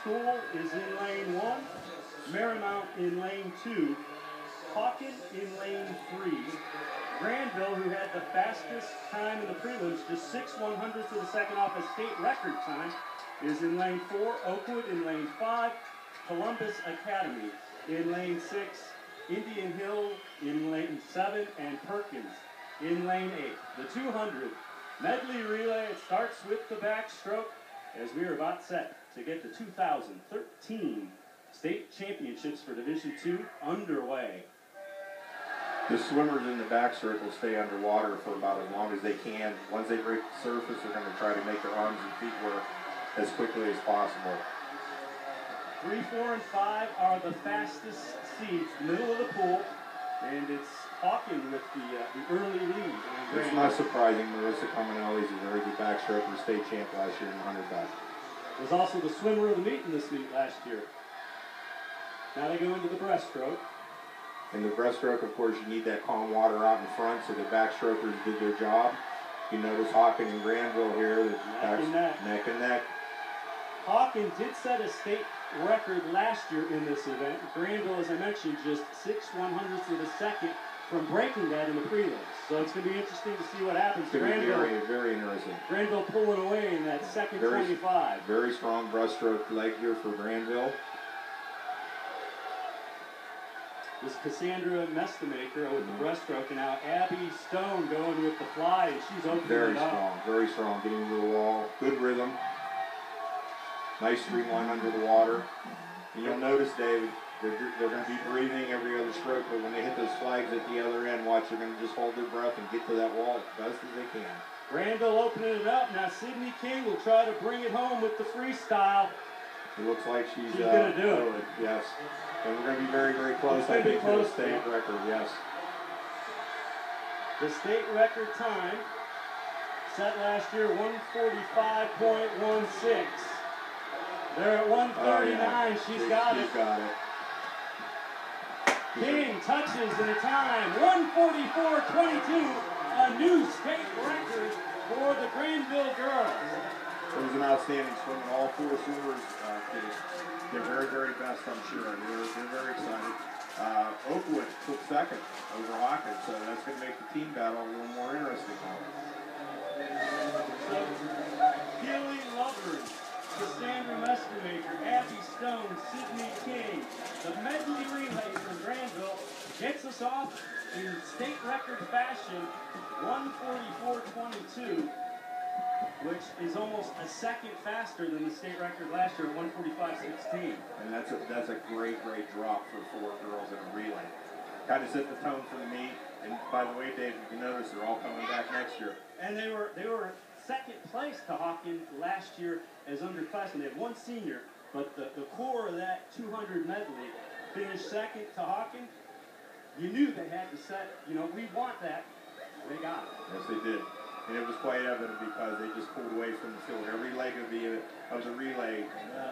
School is in lane 1, Marymount in lane 2, Hawken in lane 3, Granville, who had the fastest time in the prelims, just 6/100ths of a second off a state record time, is in lane 4, Oakwood in lane 5, Columbus Academy in lane 6, Indian Hill in lane 7, and Perkins in lane 8. The 200 medley relay, it starts with the backstroke as we are about set to get the 2013 state championships for Division II underway. The swimmers in the backstroke will stay underwater for about as long as they can. Once they break the surface, they're going to try to make their arms and feet work as quickly as possible. 3, 4, and 5 are the fastest seeds, middle of the pool, and it's Hawken with the early lead. It's not surprising. Marissa Carminelli is a very good backstroker, state champ last year in the 100 back. Was also the swimmer of the meet in this meet last year. Now they go into the breaststroke. In the breaststroke, of course, you need that calm water out in front, so the backstrokers did their job. You notice Hawken and Granville here. Neck and neck. Hawken did set a state record last year in this event. Granville, as I mentioned, just 6/100ths of a second from breaking that in the prelims. So it's going to be interesting to see what happens. It's going to be very, very interesting. Granville pulling away in that second 25. Very strong breaststroke leg here for Granville. This is Cassandra Mestamaker with the breaststroke, and now Abby Stone going with the fly, and she's opening it up. Very strong, getting to the wall. Good rhythm. Nice streamline under the water. And you'll notice, David, they're going to be breathing every other stroke, but when they hit those flags at the other end, watch, they're going to just hold their breath and get to that wall as best as they can. Granville opening it up. Now Sydney King will try to bring it home with the freestyle. It looks like she's going to do it. Yes. And we're going to be very, very close, I think, to the state record, yes. The state record time set last year, 145.16. They're at 139. She's got it. King touches in a time, 144.22, a new state record for the Granville girls. It was an outstanding swim, and all 4 swimmers did their very, very best, I'm sure. They're very excited. Oakwood took second over Hawken, so that's going to make the team battle a little more interesting. Gilly Lovers, Cassandra Mestamaker, Abby Stone, Sydney King. The medley relay from Granville gets us off in state record fashion, 144.22. which is almost a second faster than the state record last year at 145.16. And that's a great drop for 4 girls in a relay. Kind of set the tone for the meet. And by the way, Dave, you can notice they're all coming back next year. And they were second place to Hawken last year as underclassmen. They had 1 senior, but the core of that 200 medley finished second to Hawken. You knew they had to set, we want that. They got it. Yes, they did. And it was quite evident because they just pulled away from the field. Every leg of the relay,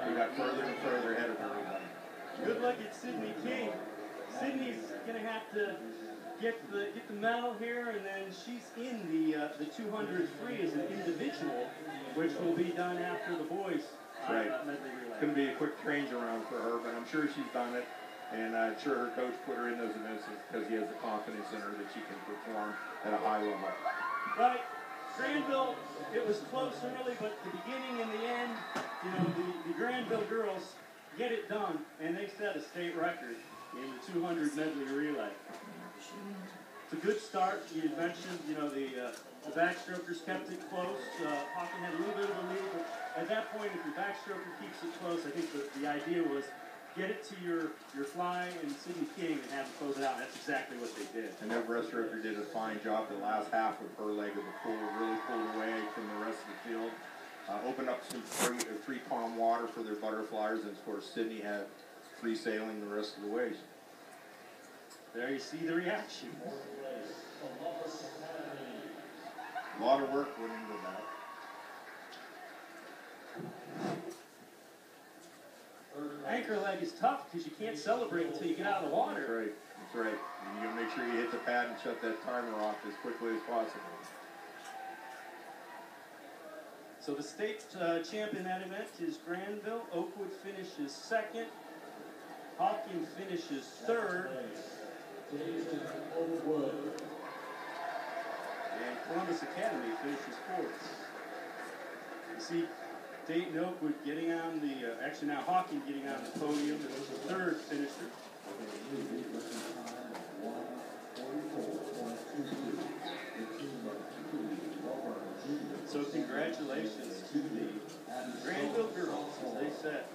they got further and further ahead of the relay. Good look at Sydney King. Sydney's going to have to get the medal here, and then she's in the 200 free as an individual, which will be done after the boys medley relay. It's going to be a quick change around for her, but I'm sure she's done it. And I'm sure her coach put her in those events because he has the confidence in her that she can perform at a high level. Right. Granville, it was close early, but the beginning and the end, the Granville girls get it done, and they set a state record in the 200 medley relay. It's a good start. You mentioned, the backstrokers kept it close. Hawken had a little bit of a lead, but at that point, if your backstroker keeps it close, I think the idea was get it to your fly and Sydney King and have them close it out. That's exactly what they did. And that breaststroker did a fine job the last half of her leg of the pool, really pulled away from the rest of the field. Opened up some free palm water for their butterflies, and of course Sydney had free sailing the rest of the way. There you see the reaction. A lot of work went into that. Anchor leg is tough because you can't celebrate until you get out of the water. That's right. And you got to make sure you hit the pad and shut that timer off as quickly as possible. So the state champ in that event is Granville. Oakwood finished finishes second. Hawkins finishes third. And Columbus Academy finishes fourth. You see Dayton Oakwood getting on the, actually now Hawkins getting on the podium as the third finisher. So congratulations to the Granville girls as they set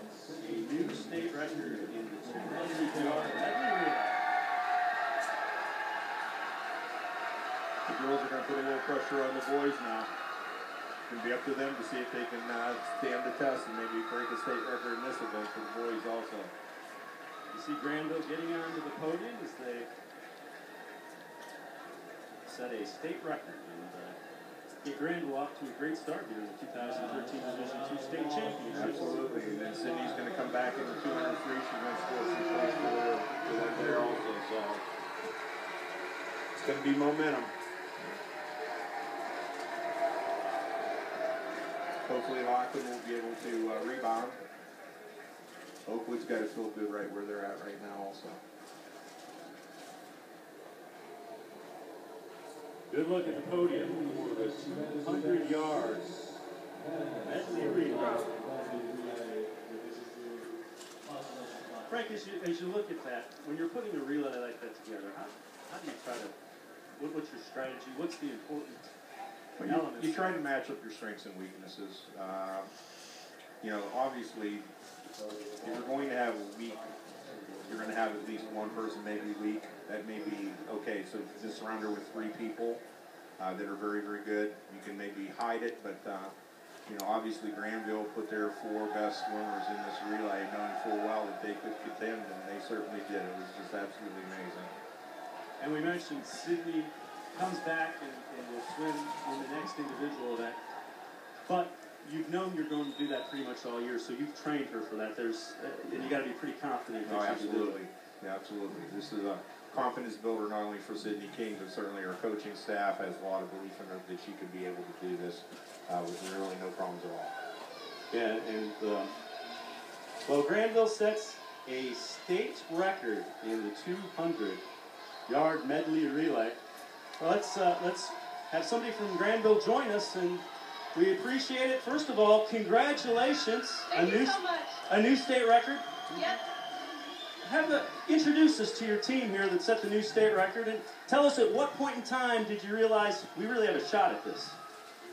a new state record in the 200-yard medley relay. The girls are going to put a little pressure on the boys now. It's going to be up to them to see if they can stand the test and maybe break a state record in this event for the boys also. You see Granville getting onto the podium as they set a state record and get Granville off to a great start here in the 2013 Division II State Championship. Absolutely, and then Sydney's going to come back in the 200 free. She went fourth and place for that there also, so it's going to be momentum. Hopefully Lockwood will be able to rebound. Oakwood's got to feel good right where they're at right now also. Good look at the podium for the 200 yards. Medley relay. Frank, as you look at that, when you're putting a relay like that together, how do you try to, what's your strategy? What's the important elements? You try to match up your strengths and weaknesses. You know, obviously, if you're going to have a weak, you're going to have at least one person maybe weak. That may be okay. So just surround her with 3 people that are very, very good. You can maybe hide it, but you know, obviously Granville put their 4 best swimmers in this relay, knowing full well that they could contend, and they certainly did. It was just absolutely amazing. And we mentioned Sydney comes back and will swim in the next individual event. But you've known you're going to do that pretty much all year, so you've trained her for that. And you got to be pretty confident. Oh, absolutely. Yeah, absolutely. This is a confidence builder not only for Sydney King, but certainly our coaching staff has a lot of belief in her that she could be able to do this with really no problems at all. Yeah, and well, Granville sets a state record in the 200-yard medley relay. Well, let's have somebody from Granville join us, and we appreciate it. First of all, congratulations. Thank you so much. A new state record. Yep. Introduce us to your team here that set the new state record, and tell us at what point in time did you realize we really have a shot at this?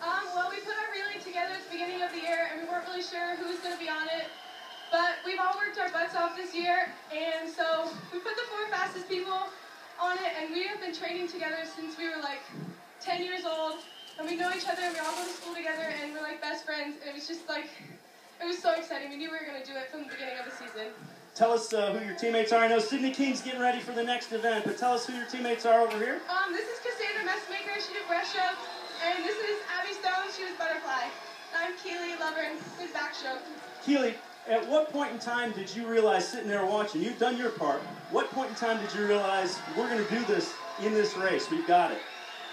Well, we put our relay together at the beginning of the year, and we weren't really sure who was going to be on it. But we've all worked our butts off this year, and so we put the 4 fastest people on it, and we have been training together since we were like 10 years old, and we know each other, and we all go to school together, and we're like best friends, and it was just like, it was so exciting. We knew we were going to do it from the beginning of the season. Tell us who your teammates are. I know Sydney King's getting ready for the next event, but tell us who your teammates are over here. This is Cassandra Messmaker. She did breaststroke, and this is Abby Stone. She was butterfly. I'm Keely Lovern, who's backstroke. Keely, at what point in time did you realize, sitting there watching, you've done your part, what point in time did you realize we're going to do this in this race? We've got it.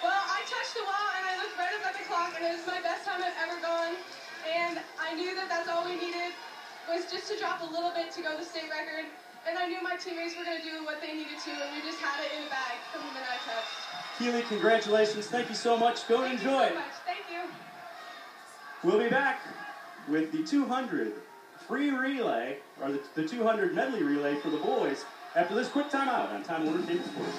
Well, I touched the wall, and I looked right up at the clock, and it was my best time I've ever gone. And I knew that that's all we needed, was just to drop a little bit to go to state record. And I knew my teammates were going to do what they needed to, and we just had it in the bag from the minute I touched. Keely, congratulations. Thank you so much. Go and enjoy. Thank you so much. Thank you. We'll be back with the 200 free relay, or the 200 medley relay for the boys, after this quick timeout on Time Warner Cable Sports.